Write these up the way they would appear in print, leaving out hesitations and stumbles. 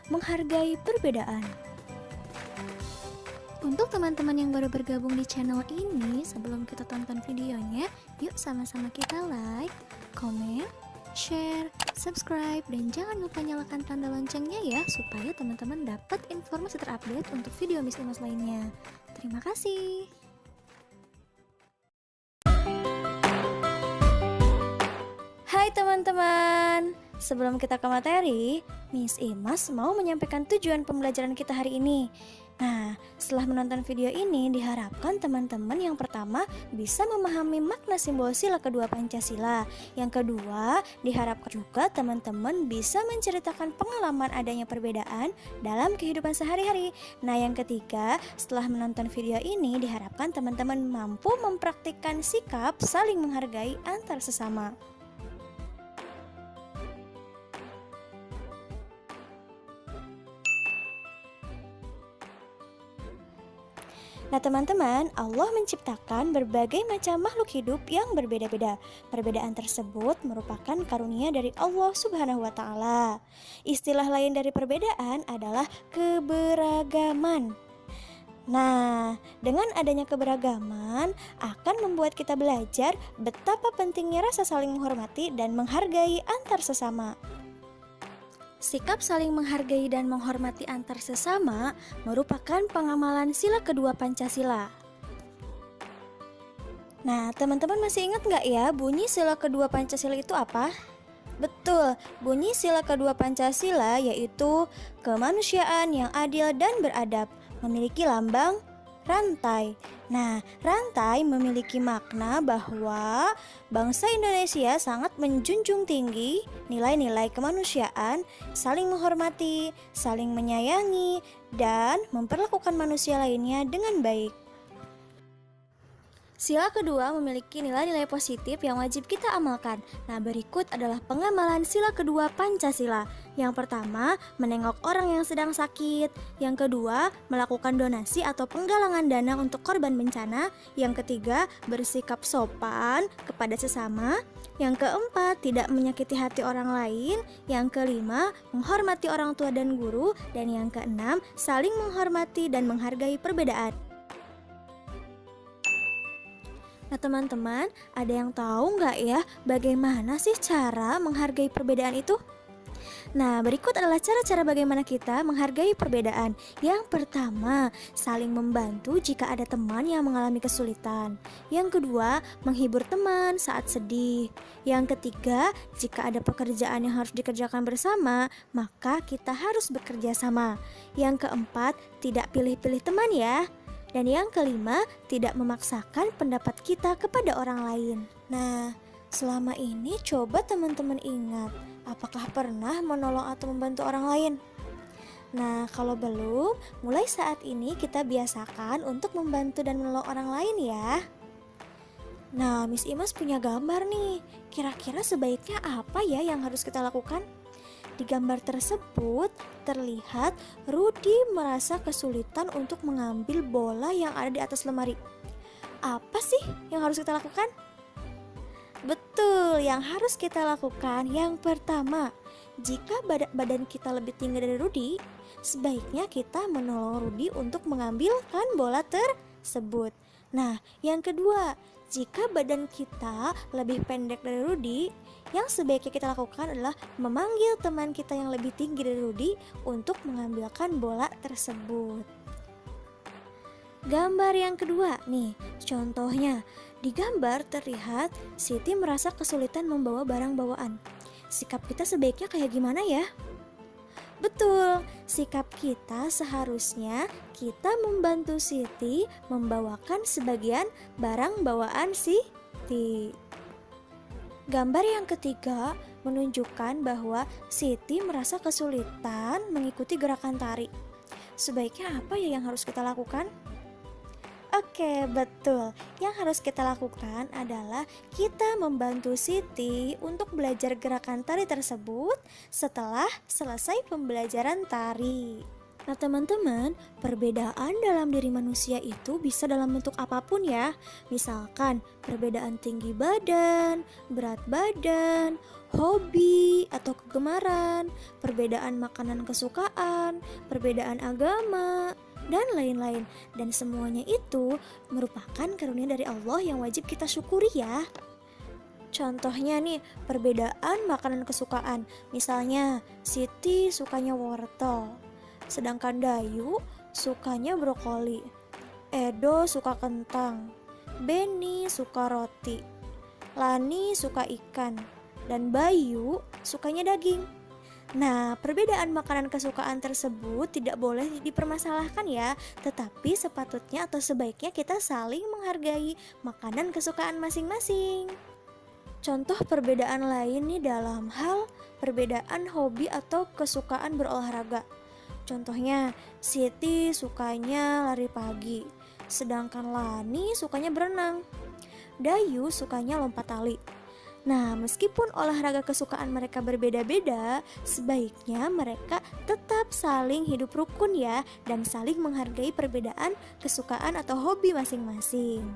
menghargai perbedaan. Untuk teman-teman yang baru bergabung di channel ini, sebelum kita tonton videonya, yuk sama-sama kita like, komen, share, subscribe, dan jangan lupa nyalakan tanda loncengnya ya, supaya teman-teman dapat informasi terupdate untuk video Miss Imas lainnya. Terima kasih. Hai teman-teman, sebelum kita ke materi, Miss Imas mau menyampaikan tujuan pembelajaran kita hari ini. Nah, setelah menonton video ini, diharapkan teman-teman yang pertama bisa memahami makna simbol sila kedua Pancasila. Yang kedua, diharapkan juga teman-teman bisa menceritakan pengalaman adanya perbedaan dalam kehidupan sehari-hari. Nah, yang ketiga, setelah menonton video ini, diharapkan teman-teman mampu mempraktikkan sikap saling menghargai antar sesama. Nah teman-teman, Allah menciptakan berbagai macam makhluk hidup yang berbeda-beda. Perbedaan tersebut merupakan karunia dari Allah Subhanahu wa Ta'ala. Istilah lain dari perbedaan adalah keberagaman. Nah, dengan adanya keberagaman akan membuat kita belajar betapa pentingnya rasa saling menghormati dan menghargai antar sesama. Sikap saling menghargai dan menghormati antar sesama merupakan pengamalan sila kedua Pancasila. Nah, teman-teman masih ingat nggak ya bunyi sila kedua Pancasila itu apa? Betul, bunyi sila kedua Pancasila yaitu kemanusiaan yang adil dan beradab, memiliki lambang rantai. Nah, rantai memiliki makna bahwa bangsa Indonesia sangat menjunjung tinggi nilai-nilai kemanusiaan, saling menghormati, saling menyayangi, dan memperlakukan manusia lainnya dengan baik. Sila kedua memiliki nilai-nilai positif yang wajib kita amalkan. Nah, berikut adalah pengamalan sila kedua Pancasila. Yang pertama, menengok orang yang sedang sakit. Yang kedua, melakukan donasi atau penggalangan dana untuk korban bencana. Yang ketiga, bersikap sopan kepada sesama. Yang keempat, tidak menyakiti hati orang lain. Yang kelima, menghormati orang tua dan guru. Dan yang keenam, saling menghormati dan menghargai perbedaan. Nah teman-teman, ada yang tahu nggak ya bagaimana sih cara menghargai perbedaan itu? Nah, berikut adalah cara-cara bagaimana kita menghargai perbedaan. Yang pertama, saling membantu jika ada teman yang mengalami kesulitan. Yang kedua, menghibur teman saat sedih. Yang ketiga, jika ada pekerjaan yang harus dikerjakan bersama, maka kita harus bekerja sama. Yang keempat, tidak pilih-pilih teman ya. Dan yang kelima, tidak memaksakan pendapat kita kepada orang lain. Nah, selama ini coba teman-teman ingat, apakah pernah menolong atau membantu orang lain? Nah, kalau belum, mulai saat ini kita biasakan untuk membantu dan menolong orang lain ya. Nah, Miss Imas punya gambar nih. Kira-kira sebaiknya apa ya yang harus kita lakukan? Di gambar tersebut terlihat Rudy merasa kesulitan untuk mengambil bola yang ada di atas lemari. Apa sih yang harus kita lakukan? Betul, yang harus kita lakukan yang pertama, jika badan kita lebih tinggi dari Rudy, sebaiknya kita menolong Rudy untuk mengambilkan bola tersebut. Nah, yang kedua, jika badan kita lebih pendek dari Rudy, yang sebaiknya kita lakukan adalah memanggil teman kita yang lebih tinggi dari Rudy untuk mengambilkan bola tersebut. Gambar yang kedua nih, contohnya di gambar terlihat Siti merasa kesulitan membawa barang bawaan. Sikap kita sebaiknya kayak gimana ya? Betul, sikap kita seharusnya kita membantu Siti membawakan sebagian barang bawaan Siti. Gambar yang ketiga menunjukkan bahwa Siti merasa kesulitan mengikuti gerakan tari. Sebaiknya apa ya yang harus kita lakukan? Oke, betul. Yang harus kita lakukan adalah kita membantu Siti untuk belajar gerakan tari tersebut setelah selesai pembelajaran tari. Nah teman-teman, perbedaan dalam diri manusia itu bisa dalam bentuk apapun ya. Misalkan perbedaan tinggi badan, berat badan, hobi atau kegemaran, perbedaan makanan kesukaan, perbedaan agama, dan lain-lain. Dan semuanya itu merupakan karunia dari Allah yang wajib kita syukuri ya. Contohnya nih, perbedaan makanan kesukaan. Misalnya, Siti sukanya wortel, sedangkan Dayu sukanya brokoli. Edo suka kentang, Beni suka roti, Lani suka ikan, dan Bayu sukanya daging. Nah, perbedaan makanan kesukaan tersebut tidak boleh dipermasalahkan ya, tetapi sepatutnya atau sebaiknya kita saling menghargai makanan kesukaan masing-masing. Contoh perbedaan lain nih dalam hal perbedaan hobi atau kesukaan berolahraga. Contohnya, Siti sukanya lari pagi, sedangkan Lani sukanya berenang. Dayu sukanya lompat tali. Nah, meskipun olahraga kesukaan mereka berbeda-beda, sebaiknya mereka tetap saling hidup rukun ya, dan saling menghargai perbedaan kesukaan atau hobi masing-masing.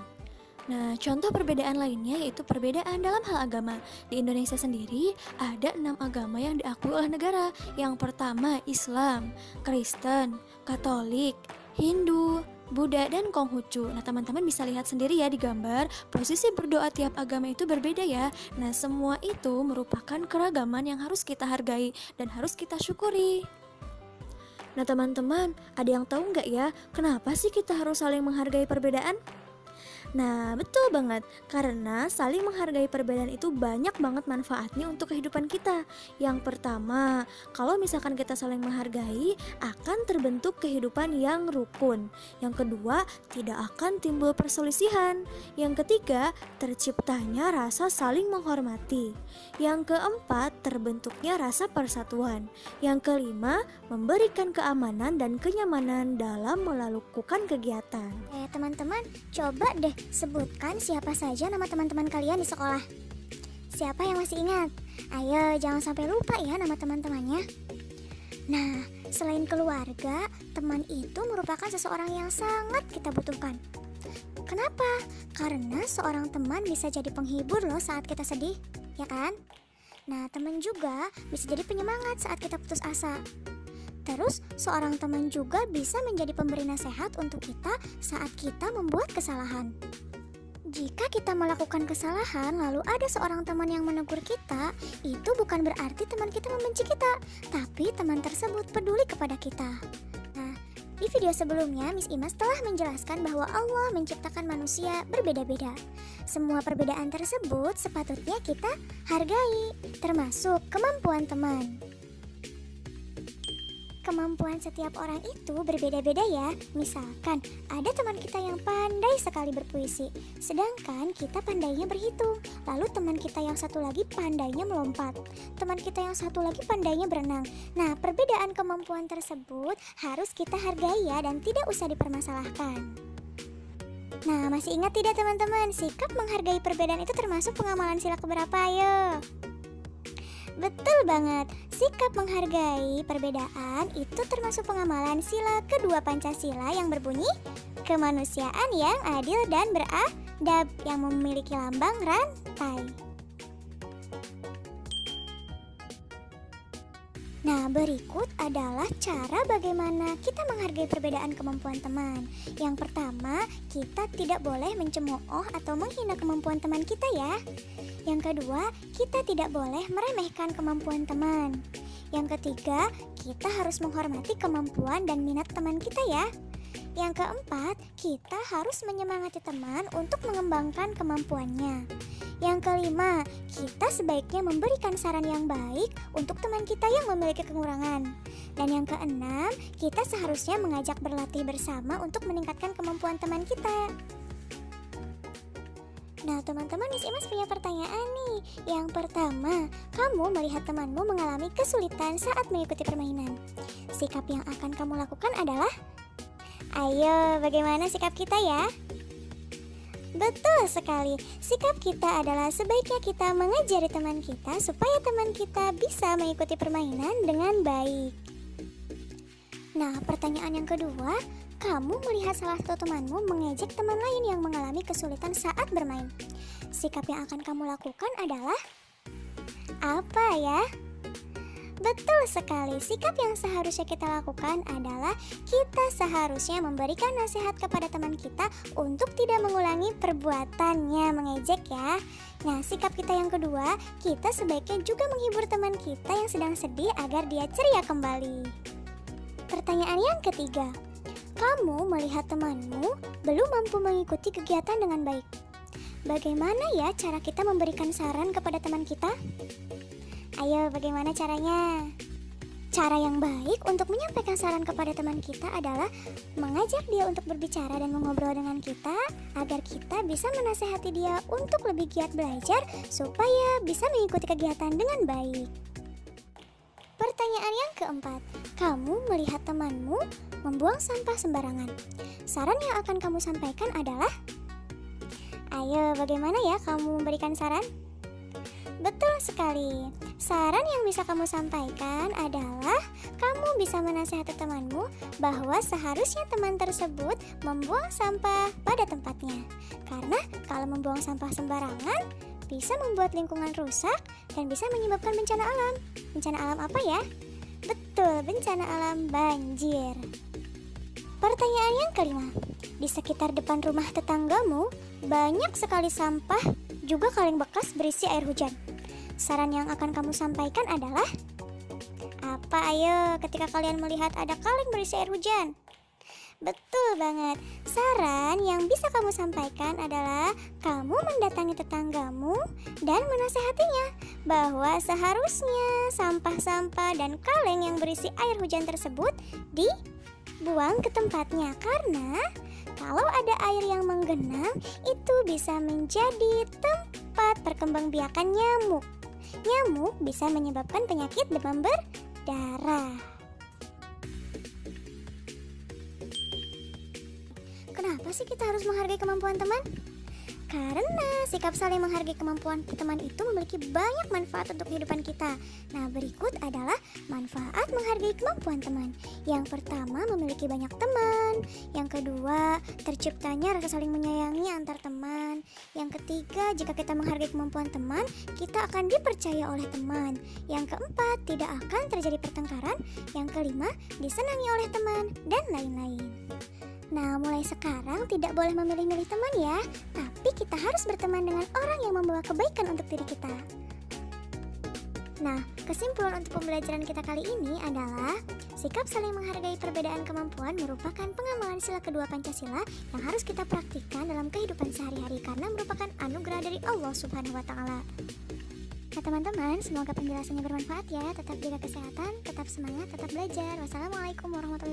Nah, contoh perbedaan lainnya yaitu perbedaan dalam hal agama. Di Indonesia sendiri ada 6 agama yang diakui oleh negara. Yang pertama Islam, Kristen, Katolik, Hindu, Buddha, dan Konghucu. Nah, teman-teman bisa lihat sendiri ya di gambar, posisi berdoa tiap agama itu berbeda ya. Nah, semua itu merupakan keragaman yang harus kita hargai dan harus kita syukuri. Nah, teman-teman, ada yang tahu nggak ya, kenapa sih kita harus saling menghargai perbedaan? Nah, betul banget, karena saling menghargai perbedaan itu banyak banget manfaatnya untuk kehidupan kita. Yang pertama, kalau misalkan kita saling menghargai, akan terbentuk kehidupan yang rukun. Yang kedua, tidak akan timbul perselisihan. Yang ketiga, terciptanya rasa saling menghormati. Yang keempat, terbentuknya rasa persatuan. Yang kelima, memberikan keamanan dan kenyamanan dalam melakukan kegiatan. Teman-teman, coba deh sebutkan siapa saja nama teman-teman kalian di sekolah. Siapa yang masih ingat? Ayo, jangan sampai lupa ya nama teman-temannya. Nah, selain keluarga, teman itu merupakan seseorang yang sangat kita butuhkan. Kenapa? Karena seorang teman bisa jadi penghibur loh saat kita sedih, ya kan? Nah, teman juga bisa jadi penyemangat saat kita putus asa. Terus, seorang teman juga bisa menjadi pemberi nasihat untuk kita saat kita membuat kesalahan. Jika kita melakukan kesalahan lalu ada seorang teman yang menegur kita, itu bukan berarti teman kita membenci kita, tapi teman tersebut peduli kepada kita. Nah, di video sebelumnya Miss Imas telah menjelaskan bahwa Allah menciptakan manusia berbeda-beda. Semua perbedaan tersebut sepatutnya kita hargai, termasuk kemampuan teman. Kemampuan setiap orang itu berbeda-beda ya. Misalkan ada teman kita yang pandai sekali berpuisi, sedangkan kita pandainya berhitung. Lalu teman kita yang satu lagi pandainya melompat, teman kita yang satu lagi pandainya berenang. Nah, perbedaan kemampuan tersebut harus kita hargai ya, dan tidak usah dipermasalahkan. Nah, masih ingat tidak teman-teman, sikap menghargai perbedaan itu termasuk pengamalan sila keberapa? Ayo. Betul banget, sikap menghargai perbedaan itu termasuk pengamalan sila kedua Pancasila yang berbunyi kemanusiaan yang adil dan beradab, yang memiliki lambang rantai. Nah, berikut adalah cara bagaimana kita menghargai perbedaan kemampuan teman. Yang pertama, kita tidak boleh mencemooh atau menghina kemampuan teman kita ya. Yang kedua, kita tidak boleh meremehkan kemampuan teman. Yang ketiga, kita harus menghormati kemampuan dan minat teman kita ya. Yang keempat, kita harus menyemangati teman untuk mengembangkan kemampuannya. Yang kelima, kita sebaiknya memberikan saran yang baik untuk teman kita yang memiliki kekurangan. Dan yang keenam, kita seharusnya mengajak berlatih bersama untuk meningkatkan kemampuan teman kita. Nah, teman-teman, Miss Imas punya pertanyaan nih. Yang pertama, kamu melihat temanmu mengalami kesulitan saat mengikuti permainan. Sikap yang akan kamu lakukan adalah? Ayo, bagaimana sikap kita ya? Betul sekali, sikap kita adalah sebaiknya kita mengajari teman kita supaya teman kita bisa mengikuti permainan dengan baik. Nah, pertanyaan yang kedua, kamu melihat salah satu temanmu mengejek teman lain yang mengalami kesulitan saat bermain. Sikap yang akan kamu lakukan adalah? Apa ya? Betul sekali, sikap yang seharusnya kita lakukan adalah kita seharusnya memberikan nasihat kepada teman kita untuk tidak mengulangi perbuatannya mengejek ya. Nah, sikap kita yang kedua, kita sebaiknya juga menghibur teman kita yang sedang sedih agar dia ceria kembali. Pertanyaan yang ketiga, kamu melihat temanmu belum mampu mengikuti kegiatan dengan baik. Bagaimana ya cara kita memberikan saran kepada teman kita? Ayo, bagaimana caranya? Cara yang baik untuk menyampaikan saran kepada teman kita adalah mengajak dia untuk berbicara dan mengobrol dengan kita agar kita bisa menasehati dia untuk lebih giat belajar supaya bisa mengikuti kegiatan dengan baik. Pertanyaan yang keempat, kamu melihat temanmu membuang sampah sembarangan. Saran yang akan kamu sampaikan adalah, ayo, bagaimana ya kamu memberikan saran? Betul sekali. Saran yang bisa kamu sampaikan adalah kamu bisa menasihati temanmu bahwa seharusnya teman tersebut membuang sampah pada tempatnya. Karena kalau membuang sampah sembarangan bisa membuat lingkungan rusak dan bisa menyebabkan bencana alam. Bencana alam apa ya? Betul, bencana alam banjir. Pertanyaan yang kelima, di sekitar depan rumah tetanggamu banyak sekali sampah juga kaleng bekas berisi air hujan. Saran yang akan kamu sampaikan adalah apa ayo ketika kalian melihat ada kaleng berisi air hujan? Betul banget. Saran yang bisa kamu sampaikan adalah kamu mendatangi tetanggamu dan menasehatinya bahwa seharusnya sampah-sampah dan kaleng yang berisi air hujan tersebut dibuang ke tempatnya, karena kalau ada air yang menggenang itu bisa menjadi tempat perkembangbiakan nyamuk. Nyamuk bisa menyebabkan penyakit demam berdarah. Kenapa sih kita harus menghargai kemampuan teman? Karena sikap saling menghargai kemampuan teman itu memiliki banyak manfaat untuk kehidupan kita. Nah, berikut adalah manfaat menghargai kemampuan teman. Yang pertama, memiliki banyak teman. Yang kedua, terciptanya rasa saling menyayangi antar teman. Yang ketiga, jika kita menghargai kemampuan teman, kita akan dipercaya oleh teman. Yang keempat, tidak akan terjadi pertengkaran. Yang kelima, disenangi oleh teman, dan lain-lain. Nah, mulai sekarang tidak boleh memilih-milih teman ya, tapi kita harus berteman dengan orang yang membawa kebaikan untuk diri kita. Nah, kesimpulan untuk pembelajaran kita kali ini adalah sikap saling menghargai perbedaan kemampuan merupakan pengamalan sila kedua Pancasila yang harus kita praktikkan dalam kehidupan sehari-hari karena merupakan anugerah dari Allah Subhanahu wa Ta'ala. Nah teman-teman, semoga penjelasannya bermanfaat ya. Tetap jaga kesehatan, tetap semangat, tetap belajar. Wassalamualaikum warahmatullahi wabarakatuh.